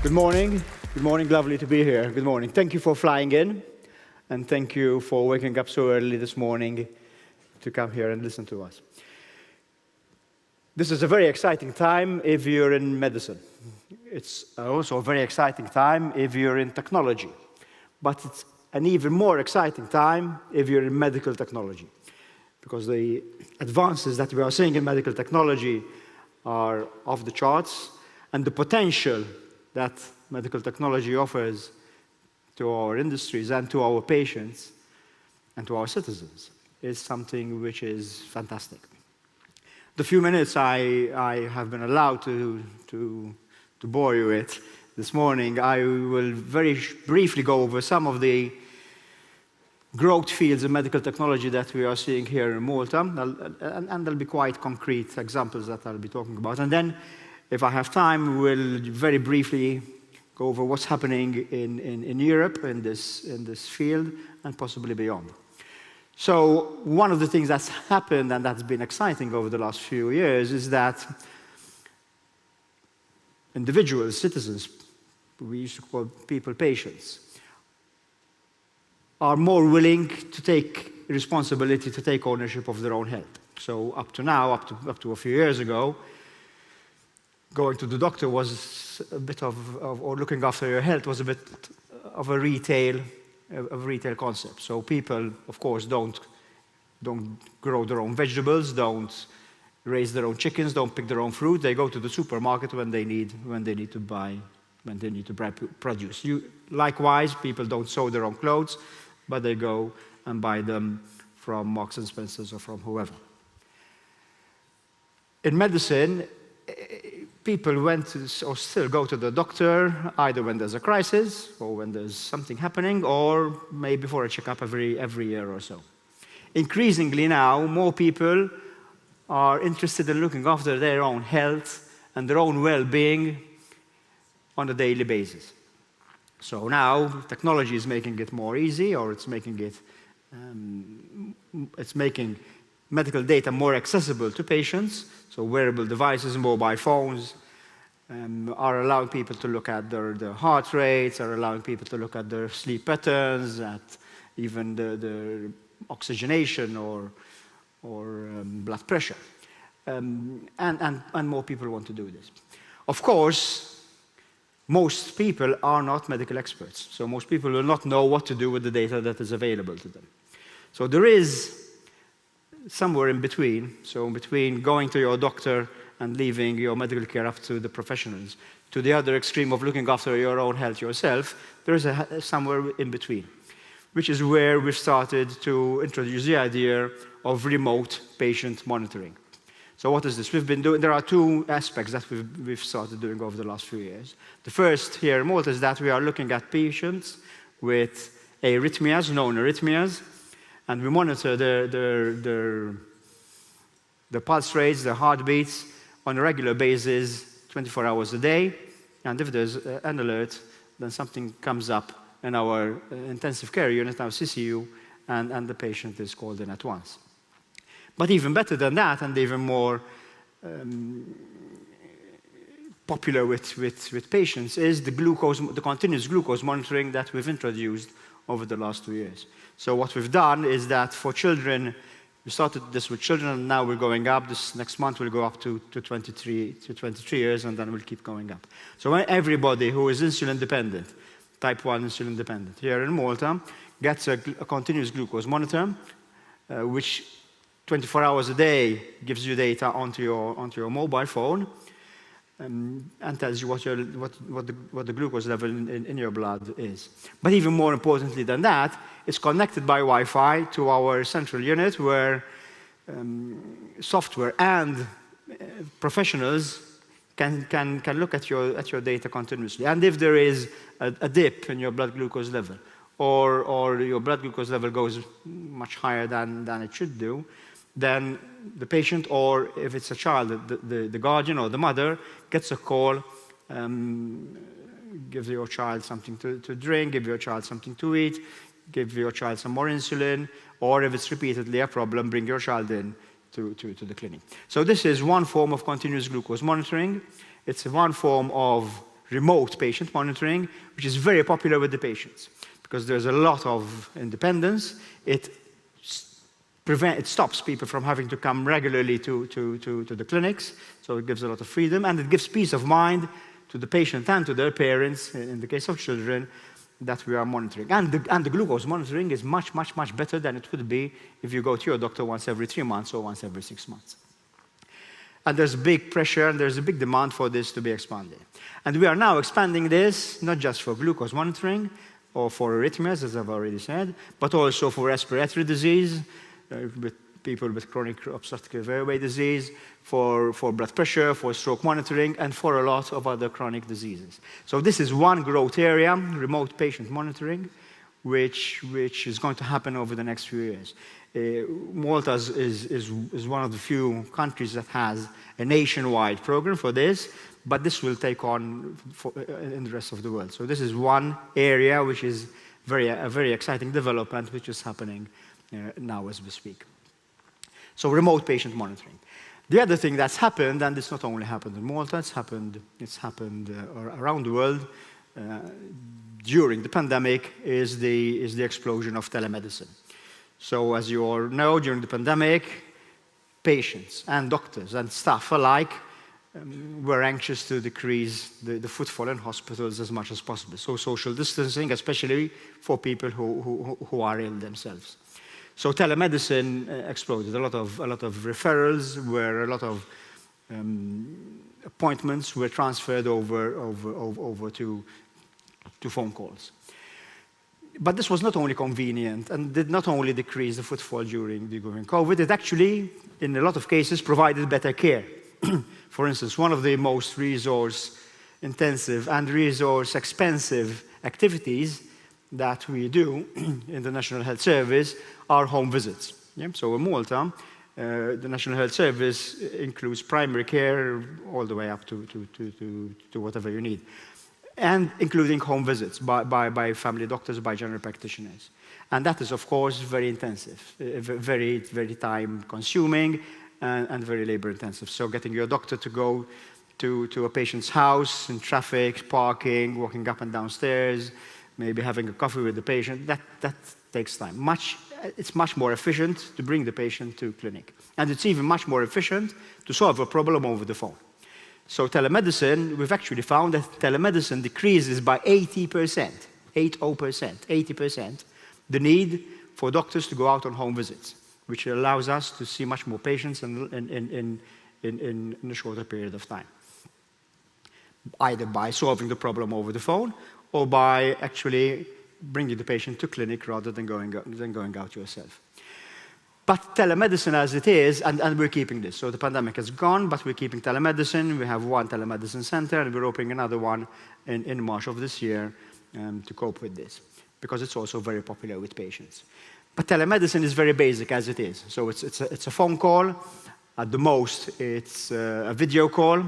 Good morning. Good morning. Lovely to be here. Good morning. Thank you for flying in, and thank you for waking up so early this morning to come here and listen to us. This is a very exciting time if you're in medicine. It's also a very exciting time if you're in technology. But it's an even more exciting time if you're in medical technology, because the advances that we are seeing in medical technology are off the charts, and the potential that medical technology offers to our industries and to our patients and to our citizens is something which is fantastic. The few minutes I have been allowed to bore you with this morning, I will very briefly go over some of the growth fields in medical technology that we are seeing here in Malta, and there'll be quite concrete examples that I'll be talking about. And then, if I have time, we'll very briefly go over what's happening in Europe in this field and possibly beyond. So one of the things that's happened and that's been exciting over the last few years is that individuals, citizens, we used to call people patients, are more willing to take responsibility, to take ownership of their own health. So up to now, up to a few years ago, going to the doctor was a bit or looking after your health was a bit of a retail concept. So people, of course, don't grow their own vegetables, don't raise their own chickens, don't pick their own fruit. They go to the supermarket when they need to buy produce. Likewise, people don't sew their own clothes, but they go and buy them from Marks and Spencer's or from whoever. In medicine, people went to, or still go to the doctor either when there's a crisis or when there's something happening, or maybe for a checkup every year or so. Increasingly now, more people are interested in looking after their own health and their own well-being on a daily basis. So now technology is making it more easy, or it's making medical data more accessible to patients. So wearable devices, mobile phones, are allowing people to look at their heart rates, are allowing people to look at their sleep patterns, at even the oxygenation or blood pressure. And more people want to do this. Of course, most people are not medical experts. So most people will not know what to do with the data that is available to them. So there is somewhere in between, so in between going to your doctor and leaving your medical care up to the professionals, to the other extreme of looking after your own health yourself, there is somewhere in between, which is where we've started to introduce the idea of remote patient monitoring. So what is this? We've been doing, there are two aspects that we've started doing over the last few years. The first here in Malta is that we are looking at patients with arrhythmias, known arrhythmias, and we monitor the pulse rates, the heartbeats on a regular basis, 24 hours a day. And if there's an alert, then something comes up in our intensive care unit, our CCU, and the patient is called in at once. But even better than that, and even more popular with patients, is the continuous glucose monitoring that we've introduced over the last 2 years. So what we've done is that for children, we started this with children, and now we're going up. This next month we'll go up to 23 years, and then we'll keep going up. So everybody who is insulin dependent, type 1 insulin dependent, here in Malta, gets a continuous glucose monitor, which 24 hours a day gives you data onto your mobile phone, and tells you what the glucose level in your blood is. But even more importantly than that, it's connected by Wi-Fi to our central unit, where software and professionals can look at your data continuously. And if there is a dip in your blood glucose level, or your blood glucose level goes much higher than it should do, then the patient, or if it's a child, the guardian or the mother gets a call, give your child something to drink, give your child something to eat, give your child some more insulin, or if it's repeatedly a problem, bring your child in to the clinic. So this is one form of continuous glucose monitoring. It's one form of remote patient monitoring, which is very popular with the patients because there's a lot of independence. It stops people from having to come regularly to the clinics, so it gives a lot of freedom, and it gives peace of mind to the patient and to their parents, in the case of children, that we are monitoring. And the glucose monitoring is much, much, much better than it would be if you go to your doctor once every 3 months or once every 6 months. And there's big pressure, and there's a big demand for this to be expanded. And we are now expanding this, not just for glucose monitoring or for arrhythmias, as I've already said, but also for respiratory disease, with people with chronic obstructive airway disease, for blood pressure, for stroke monitoring, and for a lot of other chronic diseases. So this is one growth area, remote patient monitoring, which is going to happen over the next few years. Malta is one of the few countries that has a nationwide program for this, but this will take on in the rest of the world. So this is one area which is a very exciting development, which is happening now as we speak. So remote patient monitoring. The other thing that's happened, and it's not only happened in Malta, it's happened around the world during the pandemic, is the explosion of telemedicine. So as you all know, during the pandemic, patients and doctors and staff alike were anxious to decrease the footfall in hospitals as much as possible. So social distancing, especially for people who are ill themselves. So telemedicine exploded. A lot of referrals, where a lot of appointments were transferred over to phone calls. But this was not only convenient and did not only decrease the footfall during COVID, it actually, in a lot of cases, provided better care. For instance, one of the most resource-intensive and resource-expensive activities that we do in the National Health Service are home visits. Yeah? So in Malta, the National Health Service includes primary care all the way up to whatever you need, and including home visits by family doctors, by general practitioners. And that is, of course, very intensive, very, very time-consuming, and very labor-intensive. So getting your doctor to go to a patient's house in traffic, parking, walking up and down stairs, maybe having a coffee with the patient, that takes time. It's much more efficient to bring the patient to clinic. And it's even much more efficient to solve a problem over the phone. So telemedicine, we've actually found that telemedicine decreases by 80%, 80%, the need for doctors to go out on home visits, which allows us to see much more patients in a shorter period of time, either by solving the problem over the phone or by actually bringing the patient to clinic rather than going out yourself. But telemedicine as it is, and we're keeping this. So the pandemic has gone, but we're keeping telemedicine. We have one telemedicine center, and we're opening another one in March of this year to cope with this, because it's also very popular with patients. But telemedicine is very basic as it is. So it's a phone call. At the most, it's a video call.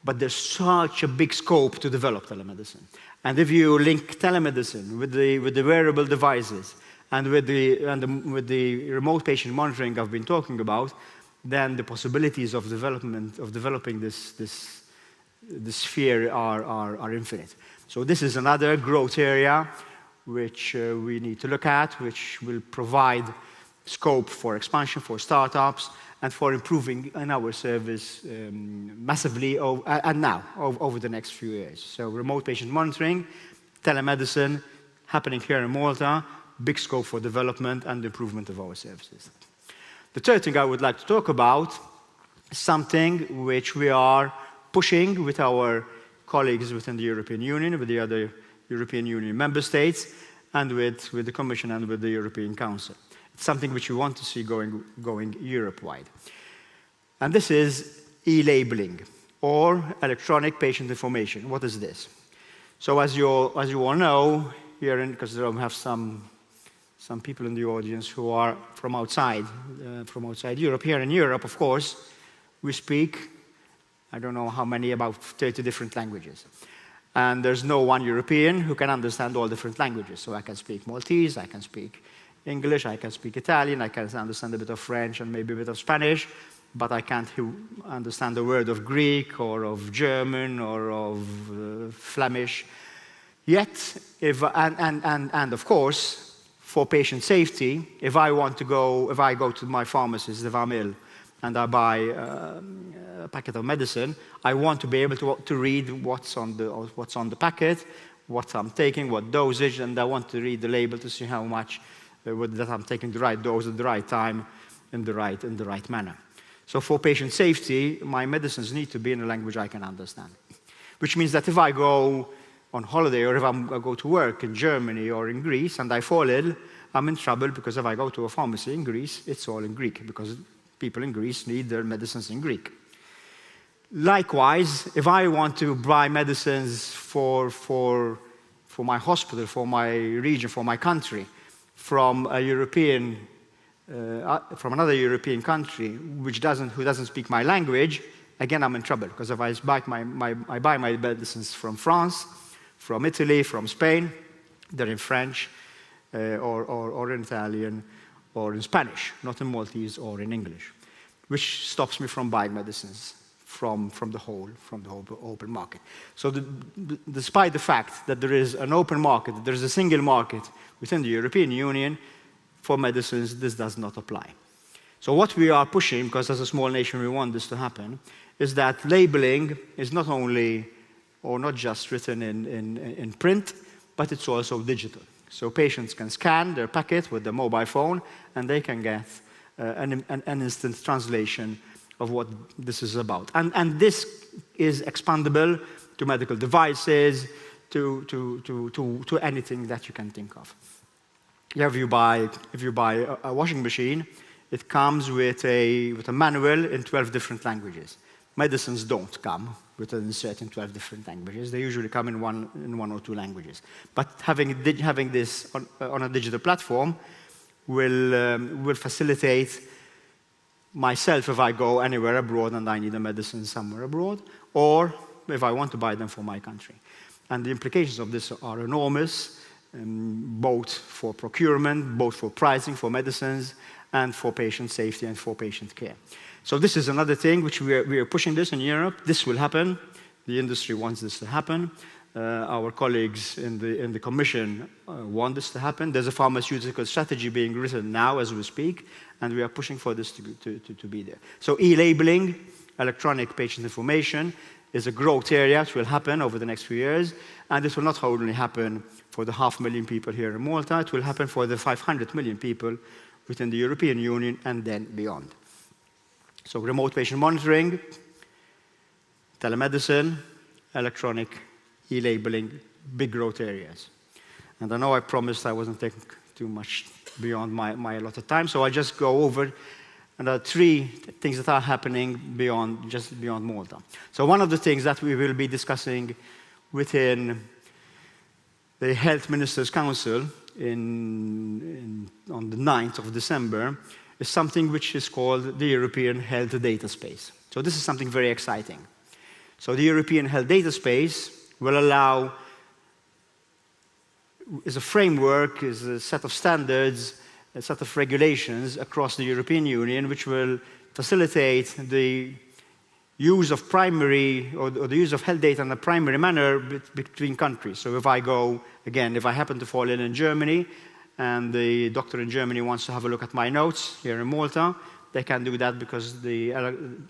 But there's such a big scope to develop telemedicine. And if you link telemedicine with the wearable devices and with the remote patient monitoring I've been talking about, then the possibilities of developing this sphere are infinite. So this is another growth area which we need to look at, which will provide scope for expansion for startups and for improving in our service massively and now over the next few years. So remote patient monitoring, telemedicine, happening here in Malta, big scope for development and improvement of our services. The third thing I would like to talk about is something which we are pushing with our colleagues within the European Union, with the other European Union member states, and with the Commission and with the European Council. It's something which we want to see going Europe-wide. And this is e-labeling, or electronic patient information. What is this? So as you all know, here, because we have some people in the audience who are from outside Europe. Here in Europe, of course, we speak, I don't know how many, about 30 different languages. And there's no one European who can understand all different languages. So I can speak Maltese, I can speak English, I can speak Italian, I can understand a bit of French and maybe a bit of Spanish, but I can't understand a word of Greek or of German or of Flemish. Yet, and of course, for patient safety, if I go to my pharmacist, the 𝐉𝐨𝐢𝐬𝐻, and I buy a packet of medicine, I want to be able to read what's on the packet, what I'm taking, what dosage, and I want to read the label to see how much that I'm taking the right dose at the right time in the right manner. So for patient safety, my medicines need to be in a language I can understand. Which means that if I go on holiday or if I go to work in Germany or in Greece and I fall ill, I'm in trouble because if I go to a pharmacy in Greece, it's all in Greek because people in Greece need their medicines in Greek. Likewise, if I want to buy medicines for my hospital, for my region, for my country, from a European from another European country who doesn't speak my language, again I'm in trouble because if I buy my medicines from France, from Italy, from Spain, they're in French or in Italian or in Spanish, not in Maltese or in English, which stops me from buying medicines from the whole open market. So despite the fact that there is an open market, there is a single market within the European Union, for medicines, this does not apply. So what we are pushing, because as a small nation we want this to happen, is that labeling is not only, or not just written in print, but it's also digital. So patients can scan their packet with their mobile phone, and they can get an instant translation of what this is about. And this is expandable to medical devices, to anything that you can think of. If you buy a washing machine, it comes with a manual in 12 different languages. Medicines don't come with an insert in 12 different languages. They usually come in one or two languages. But having this on a digital platform will facilitate myself if I go anywhere abroad and I need a medicine somewhere abroad, or if I want to buy them for my country. And the implications of this are enormous, both for procurement, both for pricing, for medicines, and for patient safety and for patient care. So this is another thing which we are pushing this in Europe. This will happen. The industry wants this to happen. Our colleagues in the Commission want this to happen. There's a pharmaceutical strategy being written now as we speak, and we are pushing for this to be there. So e-labeling, electronic patient information, is a growth area. It will happen over the next few years, and it will not only happen for the 500,000 people here in Malta, it will happen for the 500 million people within the European Union and then beyond. So remote patient monitoring, telemedicine, electronic e-labeling, big growth areas. And I know I promised I wasn't taking too much beyond my allotted time, so I'll just go over and there are 3 things that are happening just beyond Malta. So one of the things that we will be discussing within the Health Ministers' Council on the 9th of December is something which is called the European Health Data Space. So this is something very exciting. So the European Health Data Space will allow, is a framework, is a set of standards, a set of regulations across the European Union which will facilitate the use of primary, or the use of health data in a primary manner between countries. So if I go, again, if I happen to fall in Germany, and the doctor in Germany wants to have a look at my notes here in Malta, they can do that because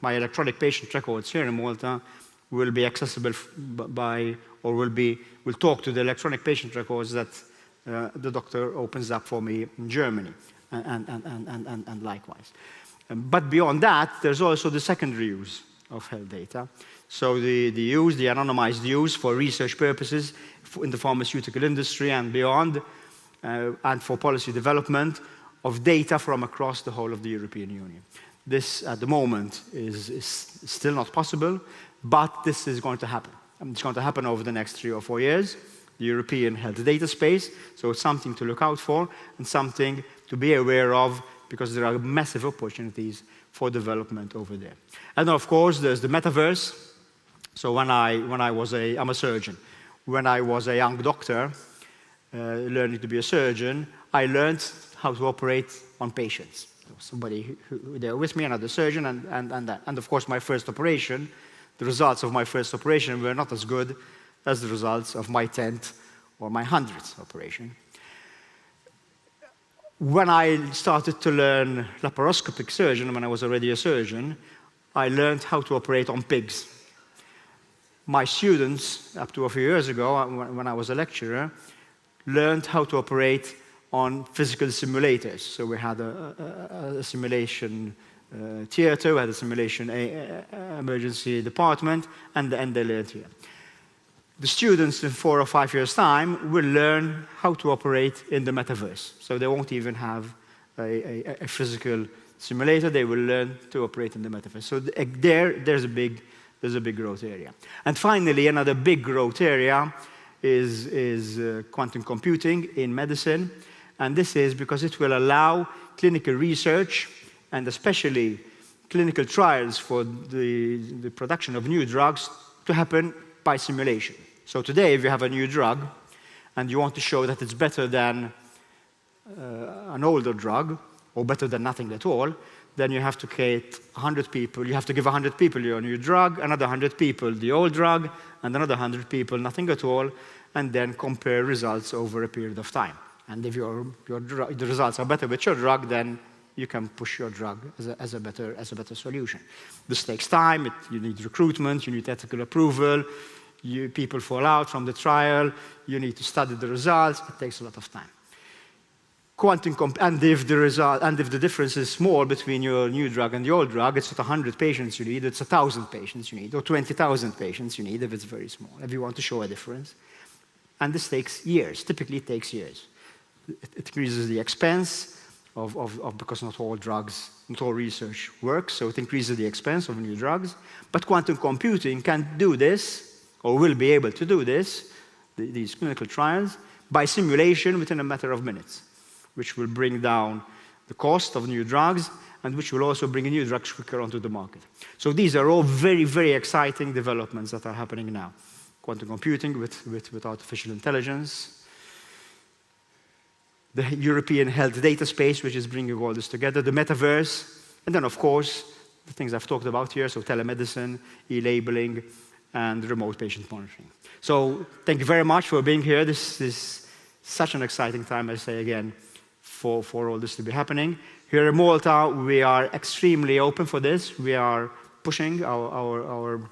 my electronic patient records here in Malta will be accessible by, or will talk to the electronic patient records that the doctor opens up for me in Germany, and likewise. But beyond that, there's also the secondary use of health data. So the anonymized use for research purposes in the pharmaceutical industry and beyond, and for policy development of data from across the whole of the European Union. This, at the moment, is still not possible, but this is going to happen. It's going to happen over the next 3 or 4 years, the European Health Data Space, so it's something to look out for and something to be aware of because there are massive opportunities for development over there. And of course, there's the metaverse. So I'm a surgeon. When I was a young doctor, learning to be a surgeon, I learned how to operate on patients. somebody who there with me, another surgeon, and of course my first operation. The results of my first operation were not as good as the results of my 10th or my 100th operation. When I started to learn laparoscopic surgeon, when I was already a surgeon, I learned how to operate on pigs. My students, up to a few years ago, when I was a lecturer, learned how to operate on physical simulators. So we had a simulation theater, we had a simulation emergency department, and they learned here. The students in 4 or 5 years' time will learn how to operate in the metaverse. So they won't even have a physical simulator, they will learn to operate in the metaverse. So there's a big growth area. And finally, another big growth area is quantum computing in medicine. And this is because it will allow clinical research, and especially clinical trials for the production of new drugs, to happen by simulation. So today, if you have a new drug, and you want to show that it's better than an older drug, or better than nothing at all, then you have to create 100 people. You have to give 100 people your new drug, another 100 people the old drug, and another 100 people nothing at all, and then compare results over a period of time. And if the results are better with your drug, then you can push your drug as a better solution. This takes time. You need recruitment. You need ethical approval. People fall out from the trial. You need to study the results. It takes a lot of time. And if the difference is small between your new drug and the old drug, it's not 100 patients you need, it's 1,000 patients you need, or 20,000 patients you need if it's very small, if you want to show a difference. And this takes years. Typically, it takes years. It increases the expense because not all research works, so it increases the expense of new drugs. But quantum computing can do this, or will be able to do this, these clinical trials, by simulation within a matter of minutes, which will bring down the cost of new drugs, and which will also bring new drugs quicker onto the market. So these are all very, very exciting developments that are happening now. Quantum computing with artificial intelligence, the European health data space, which is bringing all this together, the metaverse, and then, of course, the things I've talked about here, so telemedicine, e-labeling, and remote patient monitoring. So thank you very much for being here. This is such an exciting time, I say again, for all this to be happening. Here in Malta, we are extremely open for this. We are pushing our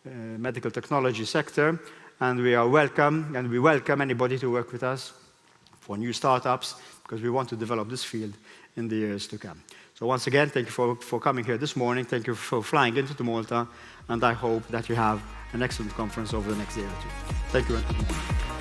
medical technology sector, and we welcome anybody to work with us for new startups, because we want to develop this field in the years to come. So once again, thank you for coming here this morning. Thank you for flying into Malta, and I hope that you have an excellent conference over the next day or two. Thank you.